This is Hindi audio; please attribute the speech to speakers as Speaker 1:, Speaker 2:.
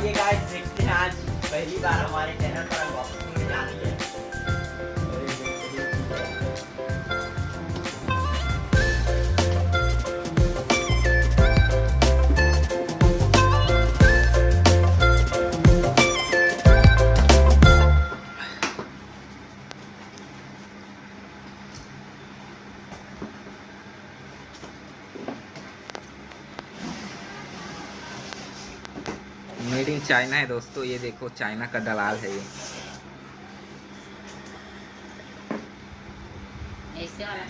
Speaker 1: आइए गाइस देखते हैं, आज पहली बार हमारे चैनल पर अनबॉक्सिंग होने जा रही है।
Speaker 2: मेड इन चाइना है दोस्तों, ये देखो चाइना का दलाल है ये।
Speaker 3: ऐसे वाला